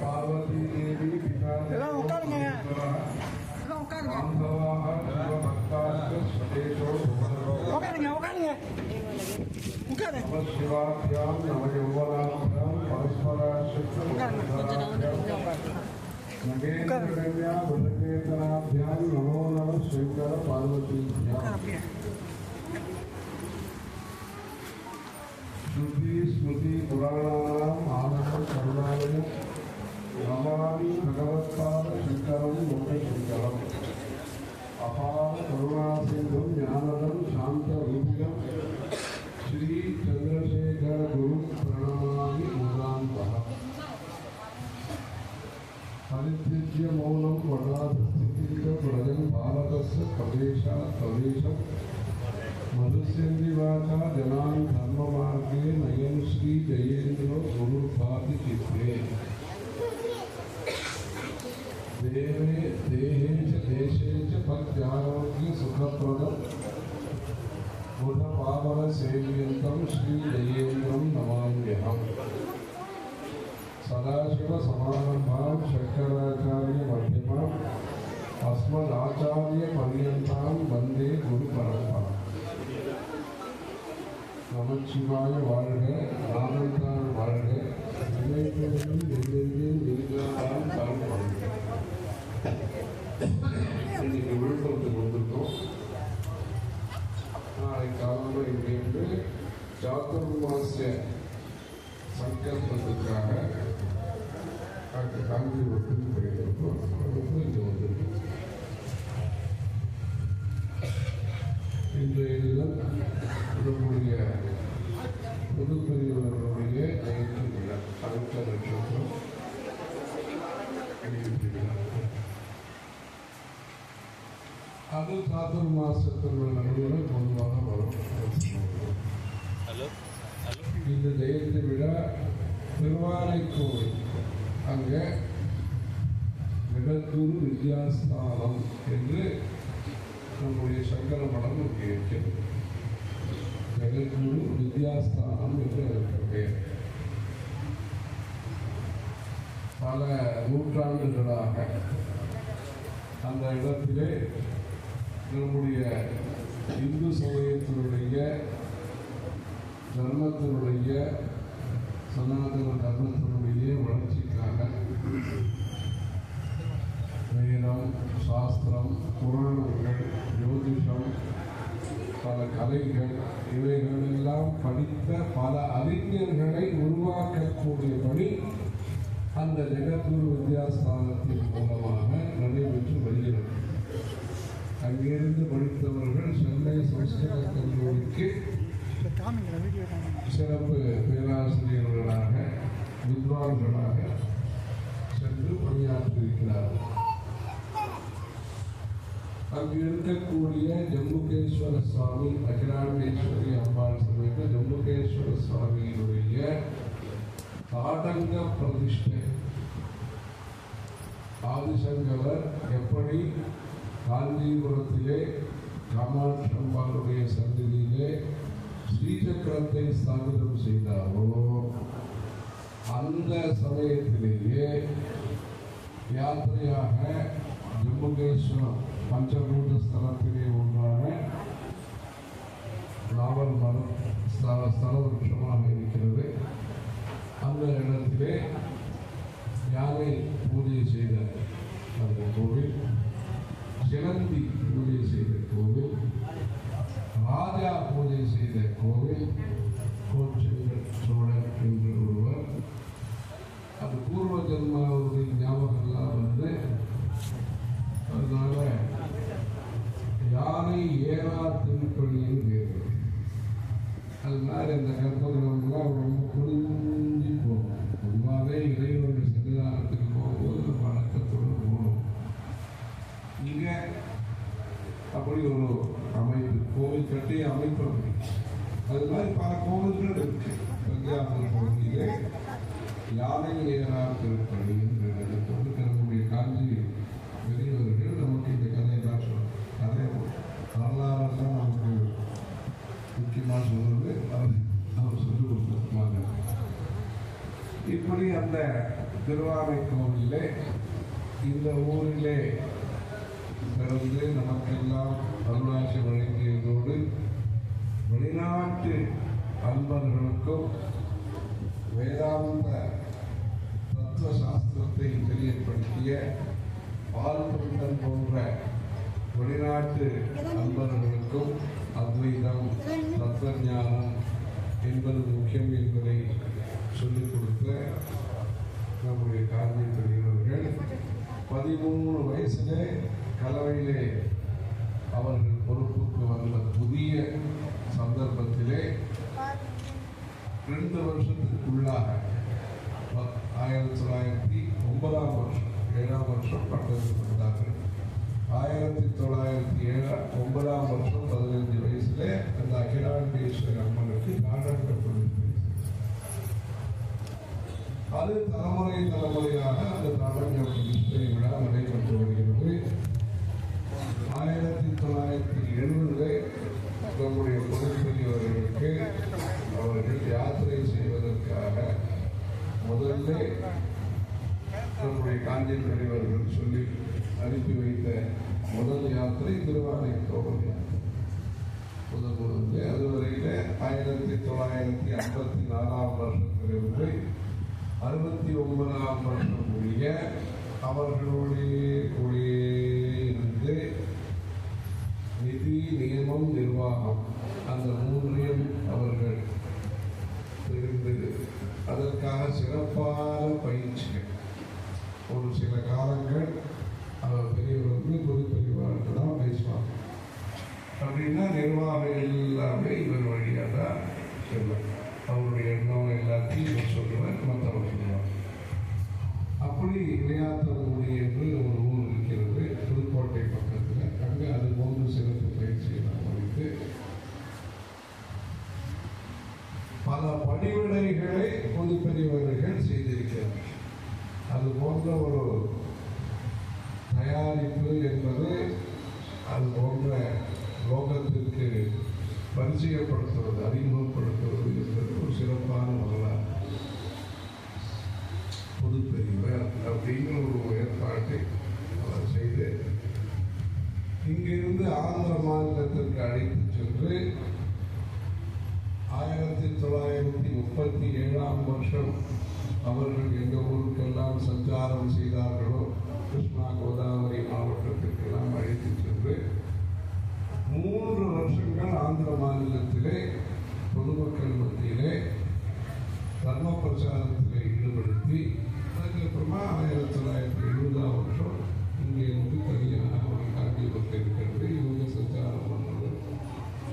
பார்வதி தேவி எல்லாம் உட்காருங்க, எல்லாம் உட்காருங்க, உட்காருங்க, உட்காருங்க, உட்காரு. சிவாபியாம் நம யௌவனாபியாம் பரஸ்பராசக்தம் நகேந்திரகன்யா விரகேதனாபியாம் நமோ நம சங்கர பார்வதிபியாம். ஸ்ருதி ஸ்மிருதி புராணானாம் ஆனந்த கருணாலயம் நமாமி பகவத்பாத சங்கரம் லோகசங்கரம். அபார கருணாசிந்தும் ஞானதம் சாந்த ரூபியம் ஸ்ரீ சந்திரசேகர குரு பிரணாமி மூலாந்தகம். பரித்யஜ்ய மௌனம் வடாதஸ்திக பிரஜன் பாரதஸ்ய பிரதேசம் மதுசேந்திவாச்சா ஜனான் தர்மமார்கே நயன் ஸ்ரீ ஜெயேந்திரோ குருபாதி சித்தே தேவே தேஹே ச தேசே ச பக்த்யாரோக்ய சுகப்ரதம் புத பாவன சேவியந்தம் ஸ்ரீ ஜெயேந்திரம் நமாம்யஹம். சதாசிவ சமாரம்பாம் சங்கராச்சாரிய மத்தியமாம் அஸ்மதாச்சாரிய பர்யந்தாம் வந்தே குரு பரம்பராம். நமச்சிவாய வாழ்க, நாமந்தான் வாழ்க, இணைப்பதும் எங்கெங்கும் நீங்களாம் தான் வாழ்க. இன்னைக்கு விழுப்புரத்துக்கு வந்திருக்கோம். நாளை காலம்பரம் இங்கிருந்து சாத்துர்மாசிய சங்கல்பத்துக்காக காஞ்சிபுரத்துக்கு போயிருக்கோம். அதுக்கு இங்கே வந்திருக்கோம். இன்றைய தினம் நம்முடைய புதுப்பெரியவர்களுடைய ஜெயந்தி விழா, அடுத்த நட்சத்திரம் அது சாத்துர் மாசத்தில் நடுவில் பொதுவாக வரும். இந்த ஜெயந்தி விழா திருவானைக்கோவில் அங்கே ஜெகத்குரு வித்யாஸ்தானம் என்று நம்முடைய சங்கர மடம் இங்கே இருக்கிறது. ஜெகத்குரு வித்யாஸ்தானம் என்று அதற்கு பெயர். பல நூற்றாண்டுகளாக அந்த இடத்திலே நம்முடைய இந்து சமயத்தினுடைய தர்மத்தினுடைய சனாதன தர்மத்தினுடைய வளர்ச்சிக்காக வேதம், சாஸ்திரம், புராணங்கள், ஜோதிஷம், பல கலைகள் இவைகளெல்லாம் படித்த பல அறிஞர்களை உருவாக்கக்கூடிய பணி அந்த ஜெகத்குரு வித்யாஸ்தானத்தின் மூலமாக நடைபெற்று வருகிறது. அங்கிருந்து படித்தவர்கள் சென்னை சமஸ்கிருத கல்லூரிக்கு சிறப்பு பேராசிரியர்களாக, வித்வான்களாக சென்று பணியாற்றியிருக்கிறார்கள். அங்கு இருக்கக்கூடிய ஜம்புகேஸ்வர சுவாமி, அகிலாண்டேஸ்வரி அம்பாள் சமேத ஜம்புகேஸ்வர சுவாமியினுடைய ஆடங்க பிரதிஷ்டை. ஆதிசங்கரர் எப்படி காஞ்சிபுரத்திலே காமாட்சி அம்பாளுடைய சன்னதியிலே ஸ்ரீசக்கரத்தை ஸ்தாபிதம் செய்தாரோ, அந்த சமயத்திலேயே யாத்திரையாக ஜம்புகேஸ்வரம் பஞ்சபூத ஸ்தலத்திலே ஒன்றான நாவல் மரம் ஸ்தல விருட்சமாக இருக்கிறது. அந்த இடத்திலே யானை பூஜை செய்த அந்த கோவில், சிலந்தி பூஜை செய்த கோவில், ராஜா பூஜை செய்த கோவில், கோச்செங்கல் சோழன் என்று ஒருவர். அது பூர்வ ஜென்மாவுடைய ஞாபகம்லாம் வந்து அதனால யானை ஏறா திருப்பணின்னு பேர். அதனால இந்த கற்பகிரகம்லாம் ரொம்ப குடிஞ்சி போகும். பொதுவாகவே இறைவனுடைய சன்னிதானத்துக்கு போகும்போது வழக்கத்தோடு போகணும். இங்கே அப்படி ஒரு அமைப்பு, கோவில் கட்டி அமைப்பு. அது மாதிரி பல கோவில்கள் இருக்கு. தஞ்சாவூர் பகுதியிலே யானை ஏறார் திருப்பணி என்று கொடுத்த நம்முடைய காஞ்சி பெரியவர்கள் நமக்கு இந்த கதையெல்லாம் சொல்லுவோம். கதை வரலாறுலாம் நமக்கு முக்கியமாக சொல்வது அவர் சொல்லிக் கொடுத்துருப்பாங்க. இப்படி அந்த திருவானைக்கோவிலே இந்த ஊரிலே பிறந்து நமக்கெல்லாம் அருளாட்சி வழங்கியதோடு வெளிநாட்டு அன்பர்களுக்கும் வேதாந்த தத்துவ சாஸ்திரத்தை தெரியப்படுத்திய பால்புண்டன் போன்ற வெளிநாட்டு அன்பர்களுக்கும் அத்வைதம் தத்துவஞானம் என்பது முக்கியம் என்பதை சொல்லிக் கொடுத்த நம்முடைய காந்தி பெரியவர்கள் 13 வயசிலே கலவையிலே அவர்கள் பொறுப்புக்கு வந்த புதிய சந்தர்ப்பத்திலே 2 வருஷத்துக்குள்ளாக 1909 வருஷம் 7ஆம் வருஷம் பட்டத்தை பெற்றார்கள். 1909 வருஷம் 15 வயசுல அந்த அகிலாண்டேஸ்வரி அம்மனுக்கு நாடகம் கொடுத்து அது தலைமுறையாக அந்த நாடக பிரதிஷ்டை விழா நடைபெற்று வருகிறது. 1970 நம்முடைய பொதுப்பெரியவர்களுக்கு அவர்கள் யாத்திரை செய்வதற்காக முதல்ல நம்முடைய காஞ்சி பெரியவர்கள் சொல்லி அனுப்பி வைத்த முதல் யாத்திரை திருவானைக்கோவில் யாத்திரை. முதல்ல அதுவரையில 1954 வருஷத்திலிருந்து 69ஆம் வருஷம் முடிய அவர்களுடைய இருந்து நிதி நியமம் நிர்வாகம் அந்த 3ஐயும் அவர்கள் தெரிந்து அதற்காக சிறப்பான பயிற்சிகள் ஒரு சில காலங்கள் அவர் பெரியவர் பொது பெரியவர்கள் தான் பேசுவாங்க. அப்படின்னா நிர்வாகம் எல்லாமே இவர் வழியாக தான் சொல்லுவார். அவருடைய எண்ணம் எல்லாத்தையும் இவர் சொல்லுவார், மற்றவர் சொல்லுவார். அப்படி இளையாத்தங்குடி என்று ஒரு ஊர் இருக்கிறது புதுக்கோட்டை பக்கத்தில். அங்கே அது போன்ற சிறப்பு பயிற்சியை நாம் படித்து பல பணிவிடைகளை பொது பெரியவர்கள் செய்திருக்கிறார். அது போன்ற ஒரு தயாரிப்பு என்பது அது போன்ற லோகத்திற்கு பரிச்சயப்படுத்துவது அறிமுகப்படுத்துவது என்பது ஒரு சிறப்பான வரலாறு. பொது பெரியவர் அப்படிங்கிற ஒரு ஏற்பாட்டை அவர் செய்து இங்கிருந்து ஆந்திர மாநிலத்திற்கு அழைத்து சென்று 1937ஆம் வருஷம் அவர்கள் எந்த ஊருக்கெல்லாம் சஞ்சாரம் செய்தார்களோ கிருஷ்ணா கோதாவரி மாவட்டத்திற்கெல்லாம் அழைத்து சென்று 3 வருஷங்கள் ஆந்திர மாநிலத்திலே பொதுமக்கள் மத்தியிலே தர்ம பிரச்சாரத்திலே ஈடுபடுத்தி அதுக்கப்புறமா 1970ஆம் வருஷம் இங்கே வந்து தனியாக ஒரு காஞ்சிபுரத்தில் இருக்கிறது. இவங்க சஞ்சாரம் பண்ணது.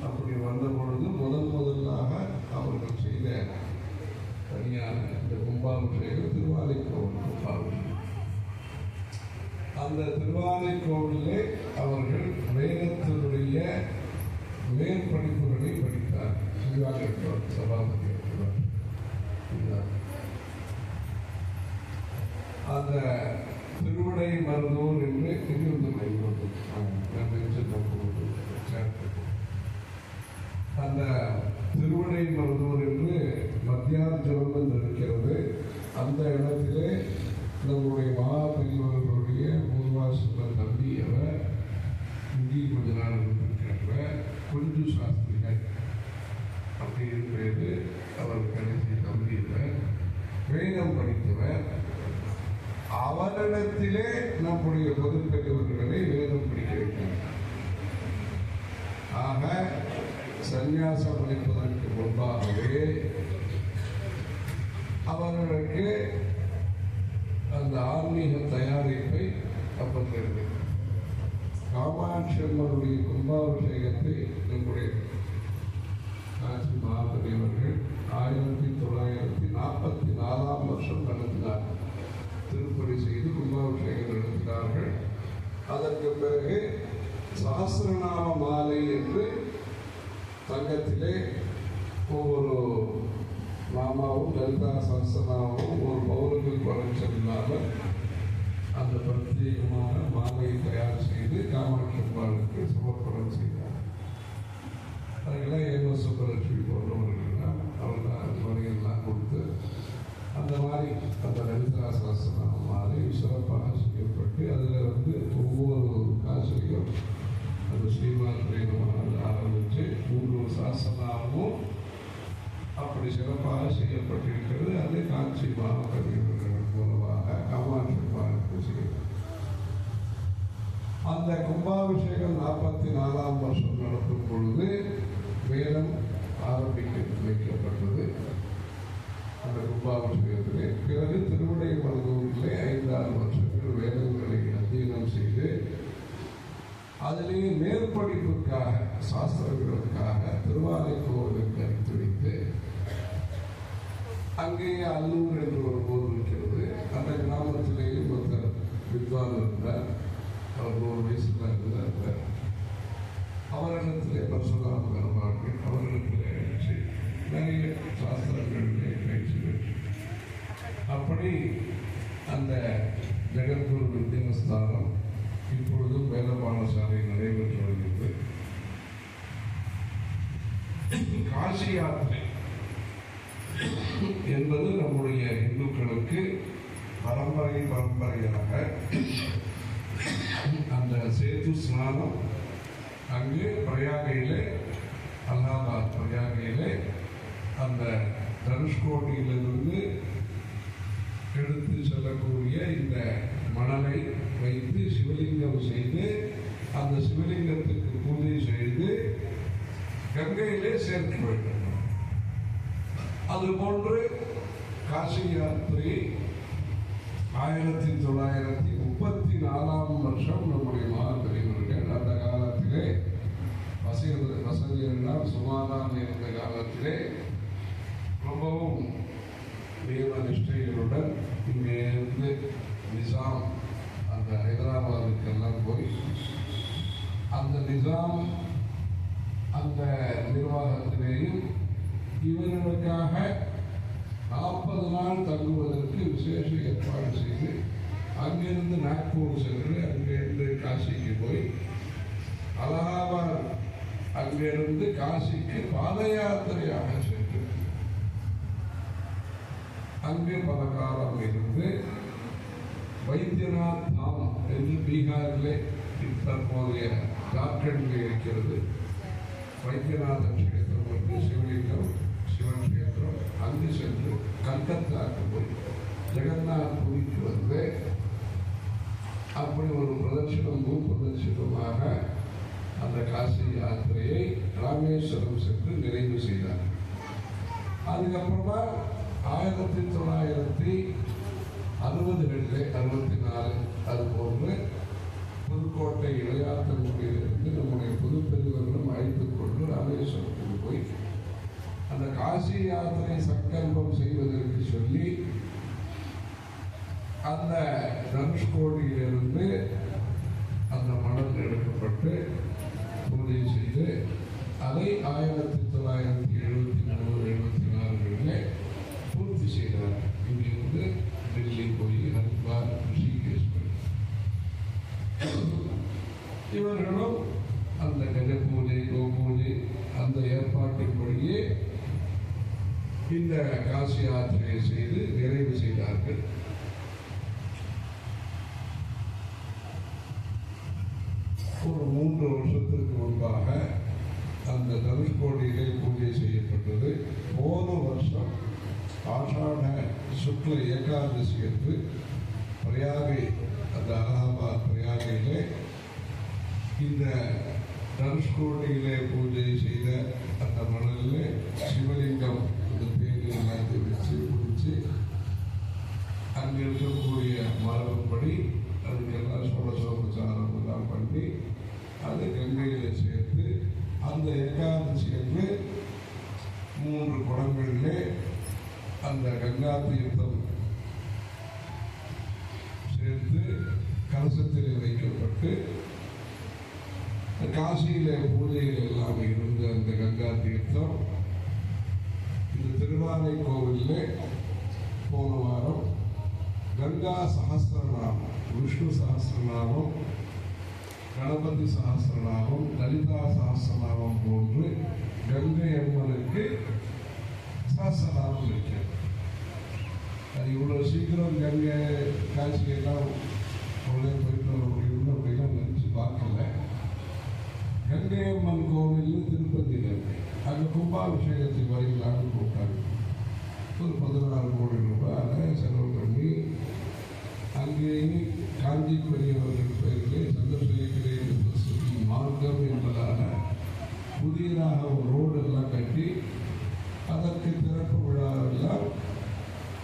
அப்படி வந்த பொழுது முதலாக அவர்கள் செய்த தனியான இந்த கும்பாபிஷேகம் திருவானைக்கோவில் கும்பாபிஷேகம். அந்த திருவானைக்கோவிலே அவர்கள் வேதத்தினுடைய மேற்படிப்புகளை படித்தார். சிவாகர் சபாபதி அந்த திருவிடை மருதூர் என்று இங்கிருந்து அந்த திருவிடை மருதூர் என்று மத்தியாஞ்சலம் என்று இருக்கிறது. அந்த இடத்திலே நம்முடைய மகா பெரியவர்களுடைய பூர்வாசிரியர் தம்பி அவர் இங்கே கொஞ்ச நாள் இருந்திருக்கிறவர் குஞ்சு சாஸ்திரிகள் அப்படி இருக்கிறது. அவர் கடைசி தம்பியவர் வேதம் படித்தவர். அவரிடத்திலே நம்முடைய பொது பெரியவர்களை வேதம் படிக்க வைத்தார். ஆக சந்நியாசம் அளிப்பதற்கு முன்பாகவே அவர்களுக்கு அந்த ஆன்மீக தயாரிப்பை அப்பத்திலிருந்து காமாட்சி அம்மனுடைய கும்பாபிஷேகத்தை நம்முடைய காஞ்சி மகாபெரியவர்கள் 1944ஆம் வருஷம் நடத்தினார். திருப்பணி செய்து கும்பாபிஷேகம் நடத்தினார்கள். அதற்கு பிறகு சஹஸ்ரநாம மாலை என்று தங்கத்திலே ஒவ்வொரு நாமாவும் லலிதா சஹஸ்ரநாமமும் ஒரு பௌர்ணமி குறைச்சதுனால அந்த பிரத்யேகமான மாலையை தயார் செய்து காமாட்சி அம்பாளுக்கு சமர்ப்பணம் செய்தார். அதுக்கெல்லாம் ஏம சுப்பலட்சுமி போன்றவர்கள்லாம் அவர்கள் அந்த வழியெல்லாம் கொடுத்து அந்த மாதிரி அந்த லலிதா சஹஸ்ரநாமம் மாதிரி சிறப்பாக செய்யப்பட்டு அதில் ஒவ்வொரு காசுலையும் அந்த ஸ்ரீமாத்திரையினமாக ஆரம்பித்து 3 சாசனமும் அப்படி சிறப்பாக செய்யப்பட்டிருக்கிறது. அது காட்சி மாவட்டங்கள் மூலமாக காமாட்சி செய்யும். அந்த கும்பாபிஷேகம் 44ஆம் வருஷம் நடக்கும் பொழுது வேதம் வைக்கப்பட்டது. அந்த கும்பாபிஷேகத்திலே பிறகு திருவிடைமருதூரிலே 5-6 வருஷங்கள் வேதங்களை அத்தியனம் செய்து அதிலேயே மேற்படிப்புக்காக சாஸ்திரங்களுக்காக திருவானைக்கோவிலுக்கு அனுப்பி வைத்து அங்கேயே அல்லூர் என்று ஒரு ஊர் இருக்கிறது. அந்த கிராமத்திலேயும் ஒருத்தர் வித்வான் இருந்தார். அவர் 100 வயசுல இருந்தார். அவரிடத்திலே பரசுராம பெருமாள் அவரிடத்திலே அழைச்சி நிறைய சாஸ்திரங்களிலே பயிற்சி பெற்று அப்படி அந்த ஜெகத்குரு வித்யாஸ்தானம் இப்பொழுதும் வேதபாடசாலை நடைபெற்று வருகிறது. காசி யாத்திரை என்பது நம்முடைய இந்துக்களுக்கு பரம்பரையாக அந்த சேது ஸ்நானம் அங்கு பிரயாகையிலே அலகாபாத் பிரயாகையிலே அந்த தனுஷ்கோடியிலிருந்து எடுத்து செல்லக்கூடிய இந்த மணலை வைத்து சிவலிங்கம் செய்து அந்த சிவலிங்கத்துக்கு பூஜை செய்து கங்கையிலே சேர்க்க வேண்டும். அதுபோன்று காசி யாத்திரை 1934ஆம் வருஷம் நம்முடைய மகாபெரியவர்கள் அந்த காலத்திலே வசதியெல்லாம் சுமாராக இருந்த காலத்திலே ரொம்பவும் நியம நிஷ்டைகளுடன் இங்கே இருந்து நிசாம் அந்த ஹைதராபாத்துக்கெல்லாம் போய் அந்த நிசாம் அந்த நிர்வாகத்திலேயும் இவர்களுக்காக 40 நாள் தங்குவதற்கு விசேஷ ஏற்பாடு செய்து அங்கிருந்து நாக்பூர் சென்று அங்கிருந்து காசிக்கு போய் அலகாபாத் அங்கிருந்து காசிக்கு பாத யாத்திரையாக சென்று அங்கே பல காலம் இருந்து வைத்தியநாத் தாம் என்று பீகாரிலே தற்போதைய ஜார்க்கண்டில் இருக்கிறது. வைத்தியநாத கஷேத்திரம் என்று சிவலிங்கம் சிவன் கஷேத்திரம் அங்கு சென்று கல்கத்தாக்கு போய் ஜெகநாத் புரிக்கு வந்து அப்படி ஒரு பிரதர்சனமாக அந்த காசி யாத்திரையை ராமேஸ்வரம் சென்று நிறைவு செய்தார். அதுக்கப்புறமா 1960களிலே 64 அதுபோன்று புதுக்கோட்டை இளையாத்தங்குடியிலிருந்து நம்முடைய புதுப்பெருவர்களும் அழைத்துக் கொண்டு ராமேஸ்வரத்துக்கு போய் அந்த காசி யாத்திரை சங்கல்பம் செய்வதற்கு சொல்லி அந்த தனுஷ்கோடியிலிருந்து அந்த மணல் எடுக்கப்பட்டு பூஜை செய்து அதை 1973-74களிலே பூர்த்தி செய்தார். இங்கிருந்து டெல்லி போய் ஹரித்வார் ரிஷிகேஷ் இவர்களும் அந்த கஜ பூஜை கோபூஜை அந்த ஏற்பாட்டின்படியே இந்த காசி யாத்திரையை செய்து நிறைவு செய்தார்கள். ஒரு 3 வருஷத்திற்கு முன்பாக அந்த தனுஷ்கோடியிலே பூஜை செய்யப்பட்டது. போன வருஷம் ஆஷாட சுக்ல ஏகாதசி என்று பிரயாகை அந்த அலகாபாத் பிரயாகையிலே இந்த தனுஷ்கோடியிலே பூஜை செய்த அந்த மணலிலே சிவலிங்கம் அந்த பேரு எல்லாத்தையும் வச்சு பிடிச்சி அங்கே இருக்கக்கூடிய மரபுப்படி அதுக்கெல்லாம் சோழசோபச்சாரம் எல்லாம் பண்ணி அது கங்கையில் சேர்த்து அந்த ஏகாதசி என்று 3 குடங்களிலே அந்த கங்கா தீர்த்தம் சேர்த்து கலசத்தில் வைக்கப்பட்டு காசியிலே பூஜைகள் எல்லாம் இருந்து அந்த கங்கா தீர்த்தம் இந்த திருவானைக்கோவில் சஹஸ்ரநாமம், விஷ்ணு சஹஸ்ரநாமம், கணபதி சஹஸ்ரநாமம், லலிதா சஹஸ்ரநாமம் போன்று கங்கை அம்மனுக்கு சஹஸ்ரநாமம் இருக்கு. அது இவ்வளோ சீக்கிரம் கங்கை காட்சியெல்லாம் உடனே போயிட்டு வர முடியும்னு அப்படிலாம் நினச்சி பார்க்கல. கங்கை அம்மன் கோவில் திருப்பதியில் இருக்கு. அங்கே கும்பாபிஷேகத்துக்கு வரையிலான்னு கூப்பிட்டாங்க. ஒரு 16 கோடி ரூபாய் செலவு பண்ணி அங்கேயே காஞ்சி பெரியவர்கள் பெயரிலே சந்திரசேகரே மார்க்கம் என்பதான புதியதாக ஒரு ரோடு எல்லாம் கட்டி அதற்கு திறப்பு விழாவெல்லாம்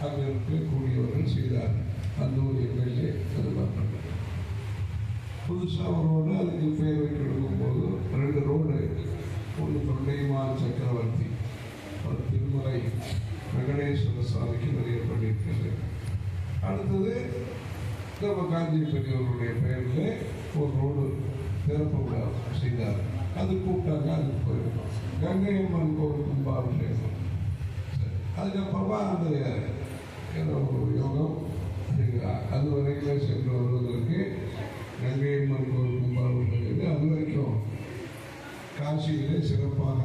அங்கே இருக்கக்கூடியவர்கள் செய்தார்கள். அந்த ஒரு எம்எல்ஏ அது பண்ணாங்க. புதுசாக ஒரு ரோடு அதுக்கு பேர் வைக்க எடுக்கும்போது 2 ரோடு, ஒன்று தொண்டைமான் சக்கரவர்த்தி, ஒரு திருமலை வெங்கடேஸ்வர சுவாமிக்கு நிறைய பண்ணியிருக்கிறது. அடுத்தது நம்ம காஞ்சி பெரியவர்களுடைய பெயரில் ஒரு ரோடு திறப்பு விழா செய்தார். அது கூப்பிட்டாங்க, அதுக்கு போயிருக்கோம். கங்கை அம்மன் கோவில் கும்பாபிஷேகம். சரி, அதுக்கப்புறமா அந்த ஏதோ ஒரு யோகம் அது வரைக்கும் சென்று வருவதற்கு கங்கை அம்மன் கோவில் கும்பாபிஷேகம். அது வரைக்கும் காசியிலே சிறப்பாக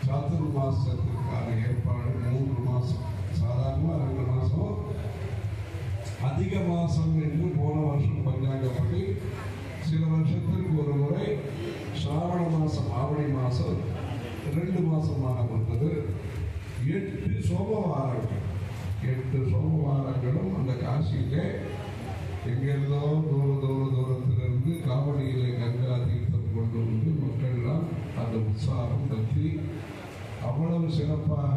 சாத்துர் மாசத்திற்கான ஏற்பாடு 3 மாதம், சாதாரணமாக 2 மாதம், அதிக மாதம் என்று போன வருஷம் பஞ்சாங்கப்படி சில வருஷத்திற்கு ஒரு முறை சிராவண மாதம் ஆவணி மாதம் 2 மாதமாக வந்தது. 8 சோமவாரங்கள், 8 சோமவாரங்களும் அந்த காசியிலே எங்கெல்லோ தூரத்திலிருந்து காவடியிலே கங்கா தீர்த்தம் கொண்டு வந்து மக்கள்லாம் அந்த உற்சாகம் பற்றி அவ்வளவு சிறப்பாக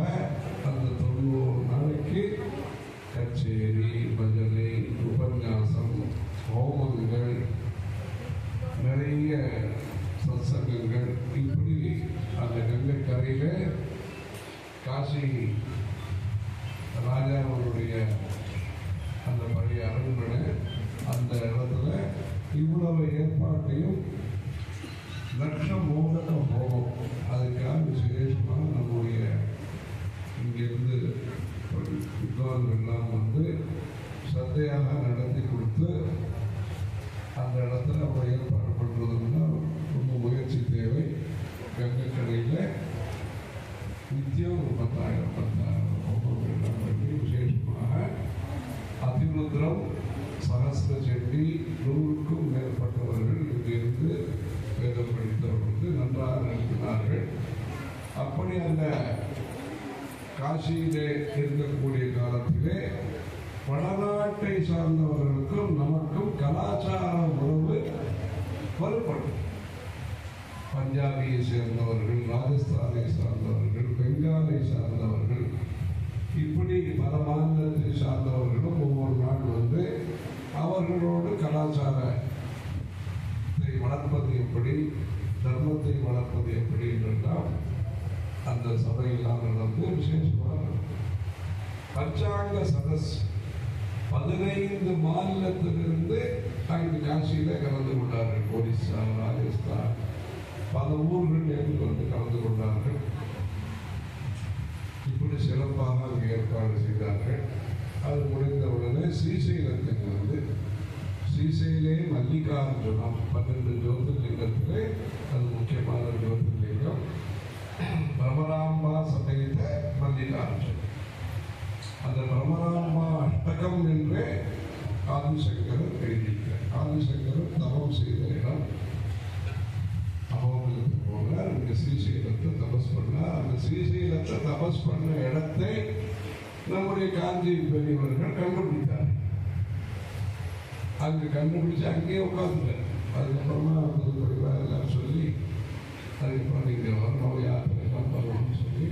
அந்த 90 நாளைக்கு கச்சேரி, பஜனை, உபன்யாசம், ஹோமங்கள், நிறைய சத்சங்கங்கள், இப்படி அந்த கங்கை கரையில் காசி ராஜாவுடைய அந்த பழைய அரண்மனை அந்த இடத்துல இவ்வளவு ஏற்பாட்டையும் லட்சம் மோதக போகும். அதுக்காக விசேஷமாக நம்முடைய இங்கிருந்து வித்வான்கள்லாம் வந்து சத்தையாக நடத்தி கொடுத்து அந்த இடத்துல அவங்க ஏற்பாடு பண்ணுறதுன்னா ரொம்ப முயற்சி தேவை. கங்கைக்கரையில் நித்தியம் 10,000 ஹோமங்கள்லாம் பண்ணி விசேஷமாக அதிருத்ரம், சகஸ்ர செட்டி 100க்கும் மேற்பட்டவர்கள் இங்கிருந்து வேதம் படித்தவர்களுக்கு நன்றாக நடத்தினார்கள். அப்படி அந்த காசியிலே இருக்கக்கூடிய காலத்திலே வடநாட்டை சார்ந்தவர்களுக்கும் நமக்கும் கலாச்சார உறவு வலுப்படும். பஞ்சாபியை சேர்ந்தவர்கள், ராஜஸ்தானை சார்ந்தவர்கள், பெங்காலை சார்ந்தவர்கள், இப்படி பல மாநிலத்தை சார்ந்தவர்களும் ஒவ்வொரு நாள் வந்து அவர்களோடு கலாச்சாரத்தை வளர்ப்பது எப்படி, தர்மத்தை வளர்ப்பது எப்படி என்றெல்லாம் அந்த சபையெல்லாம் நடந்து விசேஷமாக பஞ்சாங்க சதஸ் 15 மாநிலத்திலிருந்து அங்கு காசியில் கலந்து கொண்டார்கள். ஒடிசா, ராஜஸ்தான், பல ஊர்கள் இருந்து வந்து கலந்து கொண்டார்கள். இப்படி சிறப்பாக அங்கு ஏற்பாடு செய்தார்கள். அது முடிந்தவுடனே ஸ்ரீசைலத்துக்கு வந்து ஸ்ரீசைலே மல்லிகார்ஜுனம் 12 ஜோதிர்லிங்கத்திலே அது முக்கியமான ஜோதிர்லிங்கம். பிரமராம்பா சமேத மல்லிகார்ஜுன். அந்த பிரமராம்பா அஷ்டகம் என்றே ஆதிசங்கரர் எழுதியிருக்கிறார். ஆதிசங்கரர் தவம் செய்த இடம். அவங்களுக்கு போனார், இங்கே ஸ்ரீசைலத்தை தபஸ் பண்ணார். அந்த ஸ்ரீசைலத்தை தபஸ் பண்ண இடத்தை நம்முடைய காஞ்சி பெரியவர்கள் கண்டுபிடித்தார். அங்கே கண்டுபிடிச்சு அங்கேயே உட்காந்துட்டார். அதுக்கப்புறமா புதுப்படிவா எல்லாம் சொல்லி அதுக்கப்புறம் நீங்கள் வரணும், யாத்திரைலாம் வரணும்னு சொல்லி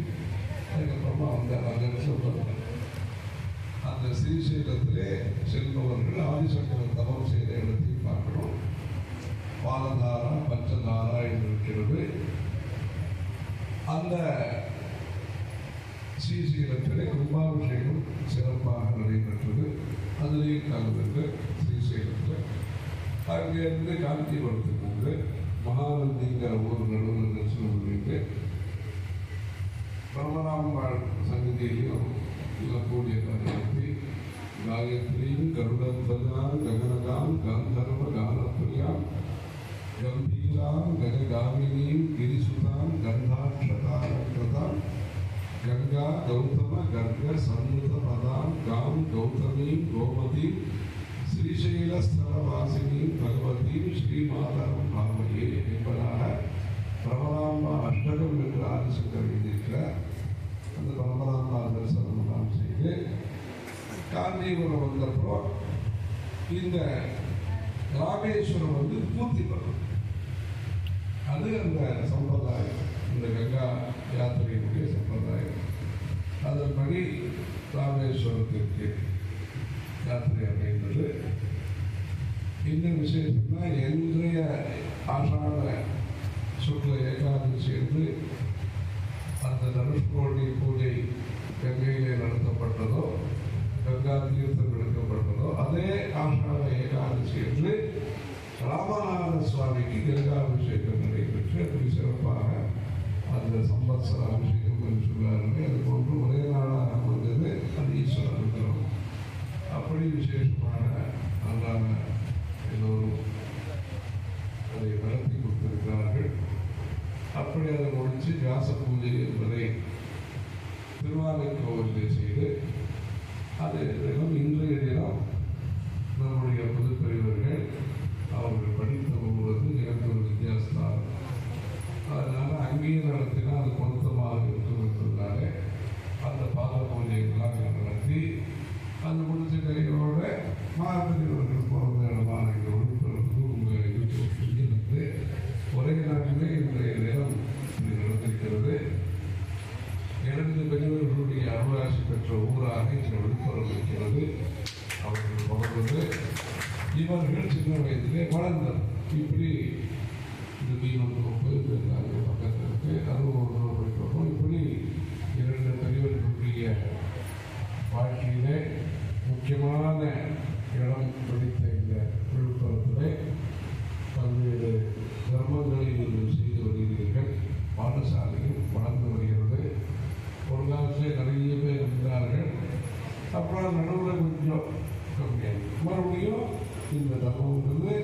அதுக்கப்புறமா வந்தார். அந்த இடத்துல அந்த ஸ்ரீசைலத்திலே செல்பவர்கள் ஆதிசங்கர தவம் செய்த இடத்தையும் பார்க்கணும். பாலதாரா, பஞ்சதாரா என்று இருக்கிறது. அந்த ஸ்ரீசைலத்திலே கும்பாபிஷேகம் சிறப்பாக நடைபெற்றது. அதிலேயும் கலந்துட்டு ஸ்ரீசைலத்தில் அங்கேருந்து காஞ்சிபுரத்துக்கு வந்து மகாநந்திங்கிற ஊர் நடுவில் தரிசனம் பண்ணிட்டு பிரமராம்பாள் சன்னதியிலையும் கூடிய நடத்தி காயத்ரியும் கருடத்வ கங்க சம்முத பதாம் காம் கௌதமி கோமதி ஸ்ரீசைலஸ்தலவாசினி பகவதி ஸ்ரீமாதரம் பாவையே என்பதாக பிரபலாம்பா அஷ்டகம் என்று ஆதிசங்கர் எழுதியிருக்கிறார். அந்த பிரபலாம்பா தரிசனம் எல்லாம் செய்து காஞ்சிபுரம் வந்தப்போ இந்த ராமேஸ்வரம் வந்து பூர்த்தி பண்ணும். அது அந்த சம்பிரதாயம், இந்த கங்கா யாத்திரையினுடைய சம்பிரதாயம். அதன்படி ராமேஸ்வரத்திற்கு யாத்திரை அமைந்தது. இன்னும் விசேஷம்னா இன்றைய ஆஷாட சுக்ல ஏகாதசி என்று அந்த தனுஷ்கோடி பூஜை கங்கையிலே நடத்தப்பட்டதோ, கங்கா தீர்த்தம் எடுக்கப்பட்டதோ, அதே ஆஷாட ஏகாதசி என்று ராமநாத சுவாமிக்கு கங்காபிஷேகம் நடைபெற்று அப்படி சிறப்பாக அந்த சம்பத்சர அபிஷேகம் என்று சொல்வார்கள். அது போன்று ஒரே நாளாக வந்தது அது ஈஸ்வர அனுகிரகம். அப்படி விசேஷமான நன்றான எல்லோரும் அதை நடத்தி கொடுத்திருக்கிறார்கள். அப்படி அதை முடித்து வியாச பூஜை என்பதை திருவானைக்கோவிலே செய்து அது இன்றைய தினம் நம்முடைய பொதுப்பெரியவர்கள் அவர்கள் படித்த போது எனக்கு ஒரு வித்தியாசம். அதனால அங்கேயே நடத்தினால் அது பொருத்தமாக இருக்கும் என்பதனால அந்த பாத பூஜைகள்லாம் நடத்தி அந்த முடிச்ச கைகளோட மாதவர்கள் பிறந்த இடமான இந்த ஒழுங்கு உங்கள் இருந்து ஒரே நாட்டிலே இன்றைய தினம் இது நடந்திருக்கிறது. இரண்டு பெரியவர்களுடைய அருளாசி பெற்ற ஊராக இந்த விழுப்புரம் இருக்கிறது. அவர்கள் வளர்ந்தது, இவர்கள் சின்ன வயதிலே வளர்ந்தது. இப்படி இந்த மீனொன்று பக்கத்தில் இருக்கு, அதுவும் படிக்கிறோம். இப்படி இரண்டு பெரியவர்களுடைய வாழ்க்கையிலே முக்கியமான இடம் பிடித்த இந்த விழுப்புரத்திலே பல்வேறு தர்மங்களை நீங்கள் செய்து வருகிறீர்கள். பாடசாலையும் வளர்ந்து வருகிறது. ஒரு காலத்திலே நிறைய பேர் இருந்தார்கள். அப்புறம் நடுவில் கொஞ்சம் கம்மியாக மறுபடியும் இந்த தர்மங்கிறது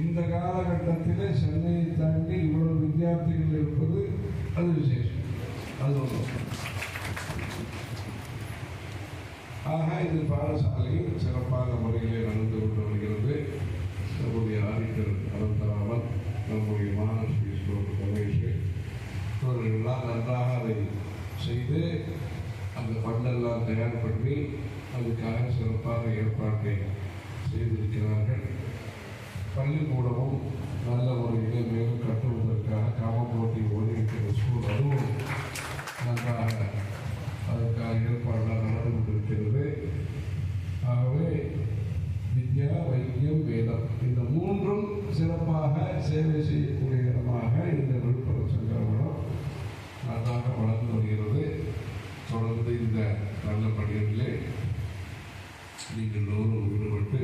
இந்த காலகட்டத்திலே சென்னையை தாண்டி இவ்வளவு வித்தியார்த்திகள் இருப்பது அது விசேஷம். அது ஒன்று. ஆக இது பாடசாலையில் சிறப்பான முறையிலே நடந்து கொண்டு வருகிறது. நம்முடைய ஆடிட்டர் அனந்தராமன், நம்முடைய மாணவ ரமேஷ் இவர்களெல்லாம் நன்றாக அதை செய்து அந்த பண்டெல்லாம் தயார் பண்ணி அதுக்காக சிறப்பான ஏற்பாட்டை செய்திருக்கிறார்கள். பள்ளிக்கூடமும் நல்ல முறையிலே மேலும் கட்டுவதற்காக காமப்போட்டி ஓடியிருக்கிற ஸ்கூல் அதுவும் நன்றாக அதற்காக ஏற்பாடுகள் நடந்து கொண்டிருக்கிறது. ஆகவே வித்யா, வைத்தியம், வேதம் இந்த மூன்றும் சிறப்பாக சேவை செய்யக்கூடிய இடமாக இந்த விழுப்புரம் சங்கரமடம் நன்றாக வளர்ந்து வருகிறது. தொடர்ந்து இந்த நல்ல பணிகளிலே நீங்கள் எல்லோரும் ஈடுபட்டு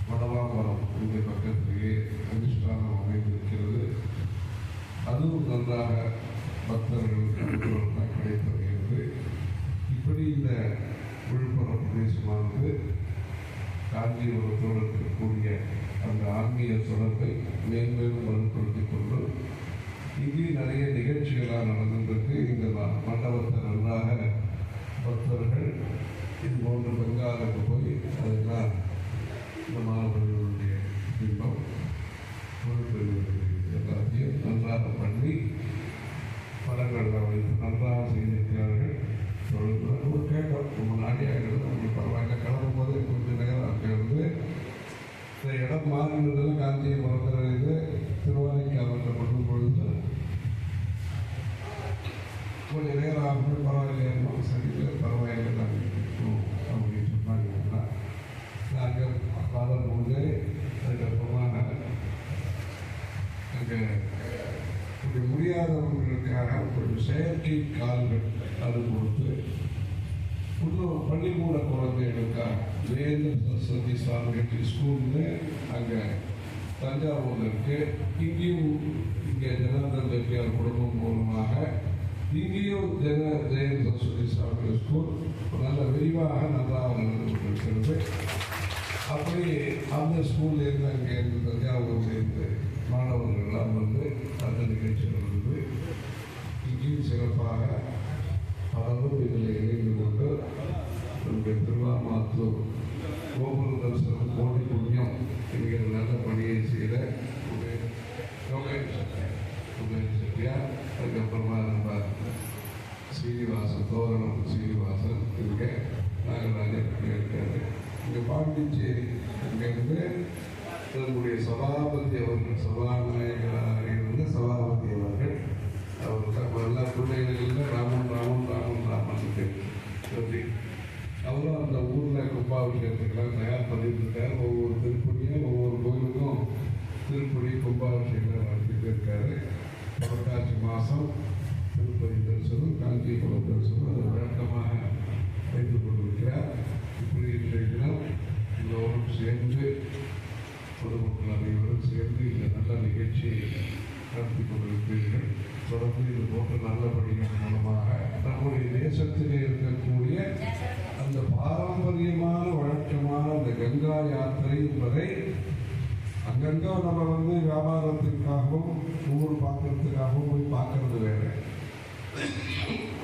வடவாமரம் இந்த பக்கத்திலேயே அதிஷ்டானம் அமைந்திருக்கிறது. அதுவும் நன்றாக பக்தர்களுக்கு கிடைத்து வருகிறது. இப்படி இந்த விழுப்புரம் பிரதேசமானது காஞ்சிபுரத்தோடு இருக்கக்கூடிய அந்த ஆன்மீக தொடர்பை மேன்மேலும் வலுப்படுத்திக் கொண்டு இங்கே நிறைய நிகழ்ச்சிகளாக நடந்திருக்கு. இந்த மண்டபத்தை நன்றாக பக்தர்கள் இது போன்ற பெங்காலுக்கு போய் அதெல்லாம் இந்த மாணவர்களுடைய பிம்பம் எல்லாத்தையும் நன்றாக பண்ணி படங்கள்லாம் வைத்து நன்றாக செய்திருக்கிறார்கள். கேட்டோம் நம்ம நாட்டியாகிறது உங்களுக்கு பரவாயில்ல, கிளம்பும் போது கொஞ்சம் நேரம் இருக்கிறது. இந்த இடம் மாறினதில் காந்தியை மறந்துறது திருவானைக்காவலில் பண்ணும் பொழுது கொஞ்சம் நேரம் ஆகும். பரவாயில்லையா சரி பரவாயில்லை நாங்கள் அப்படின்னு சொன்னாங்கன்னா நாங்கள் பாதம் போது அதுக்கப்புறமா அங்கே கொஞ்சம் முடியாதவர்களுக்காக கொஞ்சம் செயற்கை கால்கள் அது கொடுத்து இன்னும் பள்ளிக்கூட குழந்தைகளுக்காக வேத சரஸ்வதி சுவாமி ஸ்கூல்னு அங்கே தஞ்சாவூரில் இருக்கு. இங்கேயும் இங்கே ஜனார்தன் ரெட்டியார் குடும்பம் மூலமாக இங்கேயும் ஜெய சரஸ்வதி சுவாமி ஸ்கூல் நல்ல விரிவாக நன்றாக நடந்து கொண்டிருக்கிறது. அப்படி அந்த ஸ்கூல்லேருந்து அங்கே இருந்து தஞ்சாவூர்லேருந்து மாணவர்கள்லாம் வந்து அந்த நிகழ்ச்சி நடந்தது. இங்கேயும் சிறப்பாக பலரும் உதயன் செட்டியார், அதுக்கப்புறமா நம்ம ஸ்ரீனிவாசன், தோரணம் ஸ்ரீனிவாசன் இருக்க, நாகராஜன் இருக்காரு. இங்கே பாண்டிச்சேரி இங்கேருந்து நம்முடைய சபாபதி அவர்கள், சபாநாயகராக இருந்த சபாபதி அவர்கள், அவர் எல்லா பிள்ளைகளில் ராமன் ராமன் ராமன் ராமன் சொல்லி அவரும் அந்த ஊரில் கும்பாபிஷேகத்துக்கெல்லாம் தயார் பண்ணிட்டு இருக்காரு. ஒவ்வொரு திருப்பதியும் ஒவ்வொரு கோயிலுக்கும் திருப்பதி கும்பாபிஷேகம் நடத்திட்டு இருக்காரு. புரட்டாசி மாதம் திருப்பதி தரிசனம், காஞ்சிபுரம் தரிசனம் அதை வழக்கமாக வைத்துக் கொண்டிருக்கிறார். இப்படி இன்றைய தினம் எல்லோரும் சேர்ந்து, பொதுமக்கள் அனைவரும் சேர்ந்து இந்த நல்ல நிகழ்ச்சியை நடத்தி கொண்டிருக்கிறீர்கள். தொடர்ந்து இது போன்ற நல்ல பணிகள் மூலமாக நம்முடைய தேசத்திலே இருக்கக்கூடிய அந்த பாரம்பரியமான வழக்கமான அந்த கங்கா யாத்திரை என்பதை அங்கங்கே நம்ம வியாபாரத்திற்காகவும் ஊர் பார்க்கறதுக்காகவும் போய் பார்க்கறது வேறு.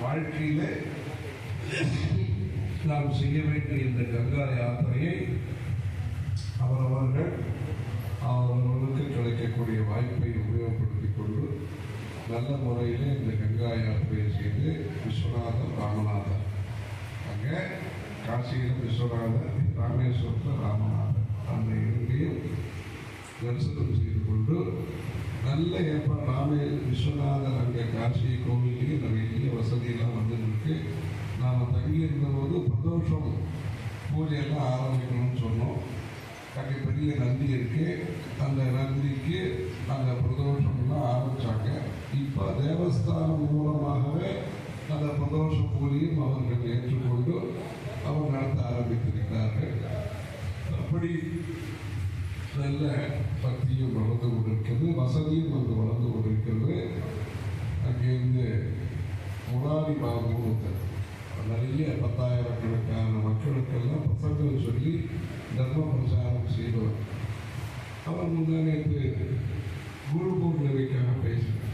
வாழ்க்கையில நாம் செய்ய வேண்டிய இந்த கங்கா யாத்திரையை அவர்களுக்கு கிடைக்கக்கூடிய வாய்ப்பை உபயோகப்படுத்திக் கொண்டு நல்ல முறையில் இந்த கங்கா யாத்திரையை செய்து விஸ்வநாதர், ராமநாதர், அங்கே காசியில் விஸ்வநாதர், ராமேஸ்வரத்தில் ராமநாதர், அந்த இரண்டையும் தரிசனம் செய்து கொண்டு நல்ல ஏற்பாடு. விஸ்வநாதர் அங்கே காசி கோவிலையும் நிறைய வசதியெல்லாம் வந்துருக்கு. நாம் தங்கியிருந்தபோது பிரதோஷம் பூஜையெல்லாம் ஆரம்பிக்கணும்னு சொன்னோம். அங்கே பெரிய நந்தி இருக்கு, அந்த நந்திக்கு அந்த பிரதோஷம்லாம் ஆரம்பித்தாங்க. இப்போ தேவஸ்தானம் மூலமாகவே அந்த பிரதோஷ பூஜையும் அவர்கள் ஏற்றுக்கொண்டு அவர் நடத்த ஆரம்பித்திருக்கிறார்கள். அப்படி நல்ல பக்தியும் வளர்ந்து கொண்டிருக்கிறது, வசதியும் அங்கு வளர்ந்து கொண்டிருக்கிறது. அங்கேருந்து முராரி பாபு நிறைய 10,000கணக்கான மக்களுக்கெல்லாம் பசங்கள் சொல்லி தர்ம பிரச்சாரம் செய்தவர். அவர் முந்தானேற்று குரு பூர்ணிமைக்காக பேசினார்.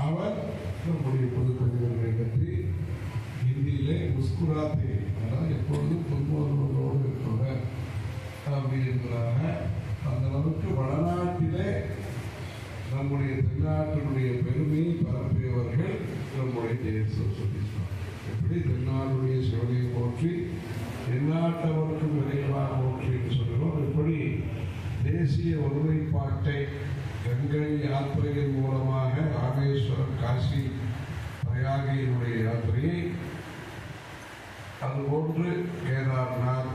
அவர் நம்முடைய பொதுப்பதிவுகளை பற்றி ஹிந்தியிலே முஸ்குராத்தே, அதாவது எப்பொழுதும் பொதுமக்களோடு இருப்பவர் அப்படின்றதாக அந்த அளவுக்கு வடநாட்டிலே நம்முடைய தென்னாட்டினுடைய பெருமையை பரப்பியவர்கள் நம்முடைய தேசம் சொல்லியிருப்பார். எப்படி தென்னாடுடைய சிவனையை போற்றி தென்னாட்டவருக்கும் விரைவாக போற்றி என்று சொல்கிறோம். எப்படி தேசிய ஒருமைப்பாட்டை கங்கை யாத்திரையின் மூலமாக ராமேஸ்வரம், காசி, பிரயாகையினுடைய யாத்திரையை, அதுபோன்று கேதார்நாத்,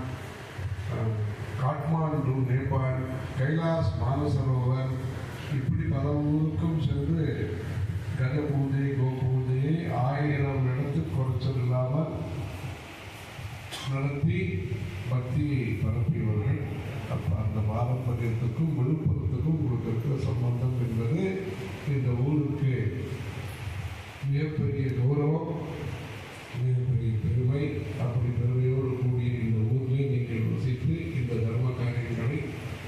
காட்மாண்டு, நேபாள், கைலாஸ், மானசரோவர், இப்படி பல ஊருக்கும் சென்று கஜ பூஜை, கோபூஜையை 1000 இடத்துக்கு குறைச்சல் இல்லாமல் நடத்தி பக்தியை பரப்பியவர்கள். அப்போ அந்த பாரம்பரியத்துக்கும் விழுப்புரத்துக்கும் உங்களுக்கு இருக்கிற சம்பந்தம் என்பது இந்த ஊருக்கு மிகப்பெரிய கௌரவம், மிகப்பெரிய பெருமை. அப்படி பெருமையோடு கூடிய இந்த ஊரிலே நீங்கள் வசித்து இந்த தர்ம காரியங்களை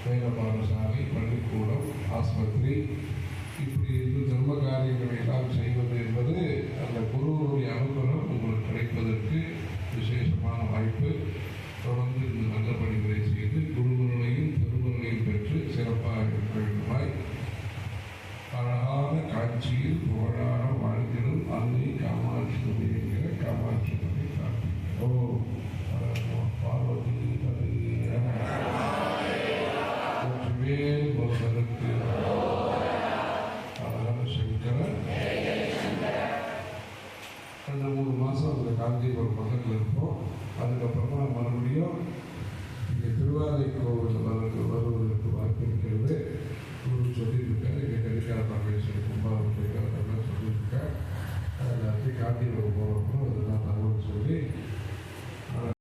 வேத பாடசாலை, பள்ளிக்கூடம், ஆஸ்பத்திரி, இப்படி இருந்து தர்ம காரியங்களை எல்லாம் செய்வது என்பது அந்த குருவனுடைய அனுகிரகம் உங்களுக்கு கிடைப்பதற்கு விசேஷமான வாய்ப்பு. தொடர்ந்து இந்த நல்ல பணிகளை செய்து குருவர்களையும் திருவர்களையும் பெற்று சிறப்பாக இருக்க வேண்டுமாய் அழகான காட்சியில் புகழான வாழ்ந்திடும் அன்னை காமாட்சி என்கிற காமாட்சி காட்டுகிறோம். பார்வதி ரெண்டு 3 மாதம் அந்த காஞ்சிபுரம் பக்கத்தில் இருப்போம். அதுக்கப்புறமா மறுபடியும் இங்கே திருவாலை கோவில் வருவதற்கு வாய்ப்பு இருக்கிறது.